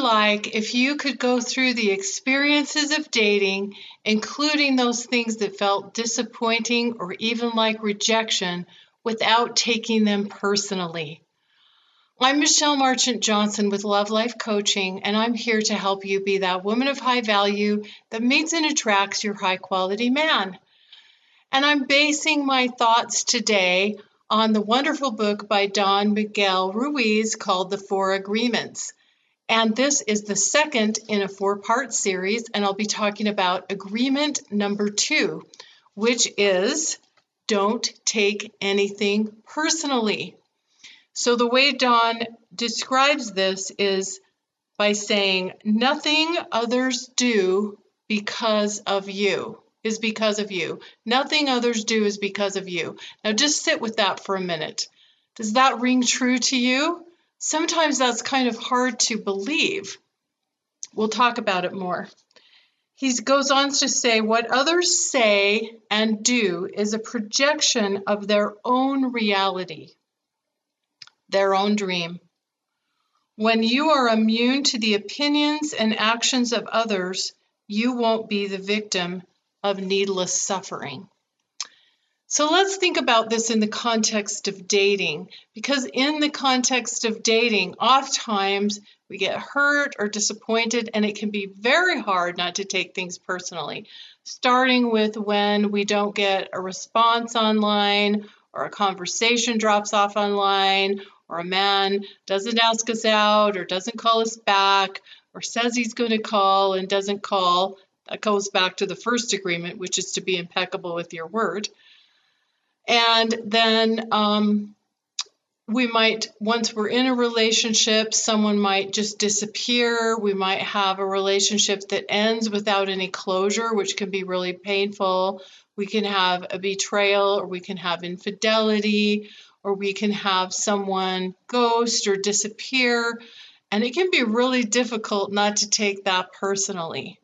like if you could go through the experiences of dating, including those things that felt disappointing or even like rejection, without taking them personally. I'm Michelle Marchant Johnson with Love Life Coaching, and I'm here to help you be that woman of high value that meets and attracts your high quality man. And I'm basing my thoughts today on the wonderful book by Don Miguel Ruiz called The Four Agreements. And this is the second in a 4-part series, and I'll be talking about agreement number 2, which is don't take anything personally. So the way Don describes this is by saying nothing others do because of you is because of you. Nothing others do is because of you. Now just sit with that for a minute. Does that ring true to you? Sometimes that's kind of hard to believe. We'll talk about it more. He goes on to say what others say and do is a projection of their own reality, their own dream. When you are immune to the opinions and actions of others, you won't be the victim of needless suffering. So let's think about this in the context of dating, because in the context of dating, oftentimes we get hurt or disappointed, and it can be very hard not to take things personally, starting with when we don't get a response online, or a conversation drops off online, or a man doesn't ask us out or doesn't call us back or says he's going to call and doesn't call. That goes back to the first agreement, which is to be impeccable with your word. And then we might, once we're in a relationship, someone might just disappear. We might have a relationship that ends without any closure, which can be really painful. We can have a betrayal, or we can have infidelity, or we can have someone ghost or disappear. And it can be really difficult not to take that personally.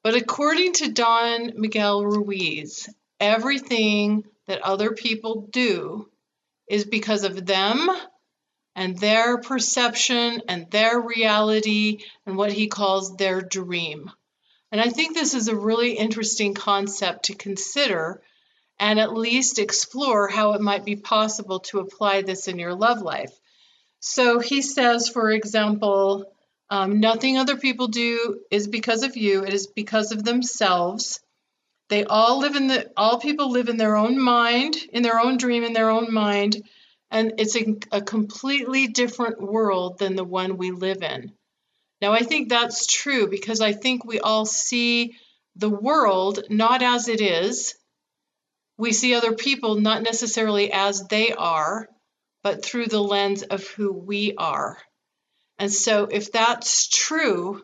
But according to Don Miguel Ruiz, everything that other people do is because of them and their perception and their reality and what he calls their dream. And I think this is a really interesting concept to consider and at least explore how it might be possible to apply this in your love life. So he says, for example, nothing other people do is because of you. It is because of themselves. They all people live in their own mind, in their own dream, in their own mind, and it's a completely different world than the one we live in. Now, I think that's true because I think we all see the world not as it is. We see other people not necessarily as they are, but through the lens of who we are. And so if that's true,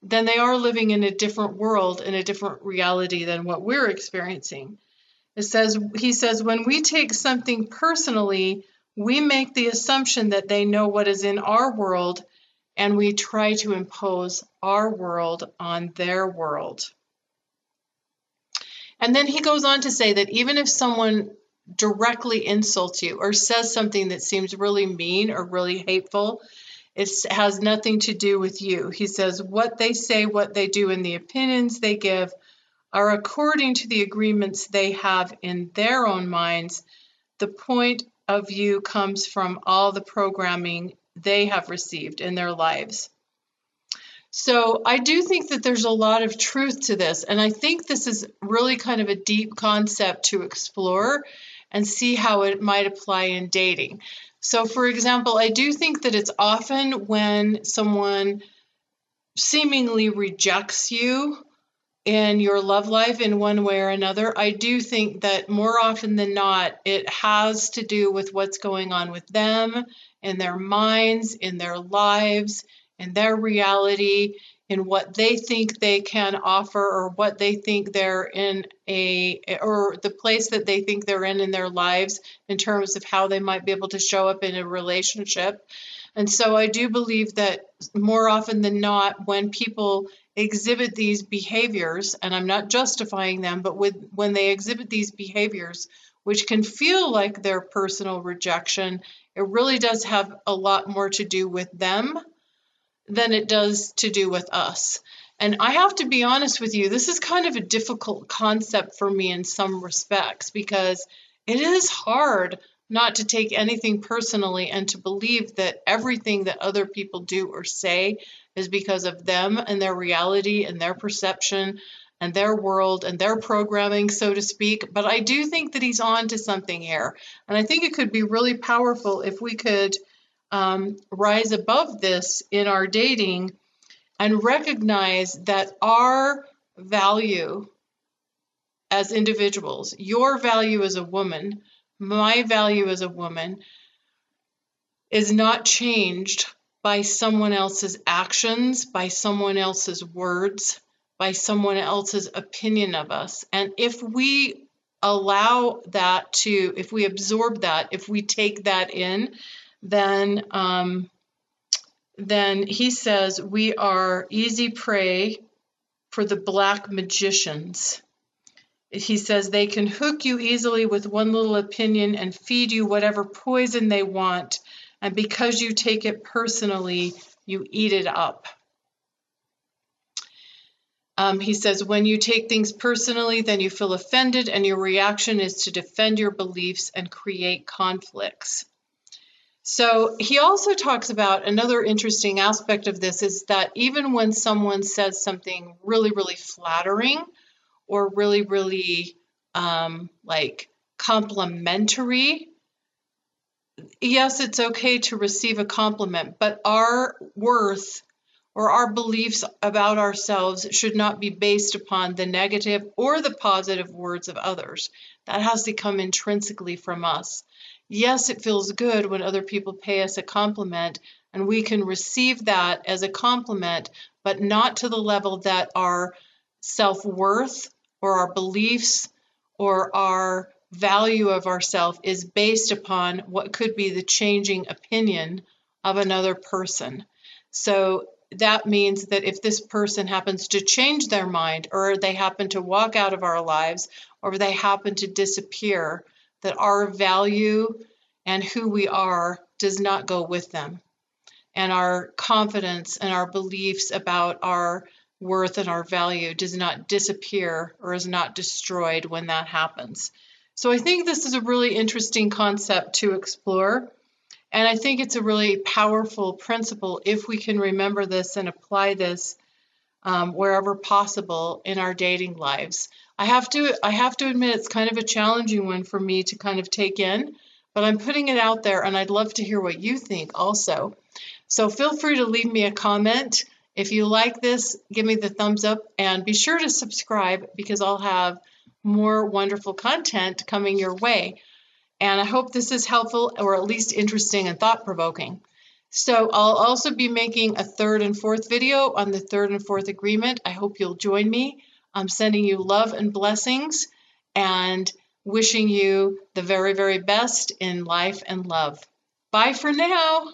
then they are living in a different world, in a different reality than what we're experiencing. He says, when we take something personally, we make the assumption that they know what is in our world, and we try to impose our world on their world. And then he goes on to say that even if someone directly insults you or says something that seems really mean or really hateful, it has nothing to do with you. He says what they say, what they do, and the opinions they give are according to the agreements they have in their own minds. The point of view comes from all the programming they have received in their lives. So I do think that there's a lot of truth to this, and I think this is really kind of a deep concept to explore and see how it might apply in dating. So, for example, I do think that it's often when someone seemingly rejects you in your love life in one way or another, I do think that more often than not, it has to do with what's going on with them, in their minds, in their lives, in their reality, in what they think they can offer, or what they think they're in or the place that they think they're in their lives in terms of how they might be able to show up in a relationship. And so I do believe that more often than not, when people exhibit these behaviors, and I'm not justifying them, but when they exhibit these behaviors, which can feel like their personal rejection, it really does have a lot more to do with them than it does to do with us. And I have to be honest with you, this is kind of a difficult concept for me in some respects, because it is hard not to take anything personally and to believe that everything that other people do or say is because of them and their reality and their perception and their world and their programming, so to speak. But I do think that he's on to something here. And I think it could be really powerful if we could rise above this in our dating and recognize that our value as individuals, your value as a woman, my value as a woman, is not changed by someone else's actions, by someone else's words, by someone else's opinion of us. And if we allow that to, if we absorb that, if we take that in, then he says we are easy prey for the black magicians. He says they can hook you easily with one little opinion and feed you whatever poison they want. And because you take it personally, you eat it up. He says when you take things personally, then you feel offended and your reaction is to defend your beliefs and create conflicts. So he also talks about another interesting aspect of this is that even when someone says something really, really flattering or really, really like complimentary, yes, it's okay to receive a compliment, but our worth or our beliefs about ourselves should not be based upon the negative or the positive words of others. That has to come intrinsically from us. Yes, it feels good when other people pay us a compliment, and we can receive that as a compliment, but not to the level that our self-worth or our beliefs or our value of ourselves is based upon what could be the changing opinion of another person. So that means that if this person happens to change their mind, or they happen to walk out of our lives, or they happen to disappear, that our value and who we are does not go with them. And our confidence and our beliefs about our worth and our value does not disappear or is not destroyed when that happens. So I think this is a really interesting concept to explore. And I think it's a really powerful principle if we can remember this and apply this wherever possible in our dating lives. I have to admit it's kind of a challenging one for me to kind of take in, but I'm putting it out there and I'd love to hear what you think also. So feel free to leave me a comment. If you like this, give me the thumbs up and be sure to subscribe because I'll have more wonderful content coming your way. And I hope this is helpful or at least interesting and thought-provoking. So I'll also be making a third and fourth video on the third and fourth agreement. I hope you'll join me. I'm sending you love and blessings and wishing you the very, very best in life and love. Bye for now.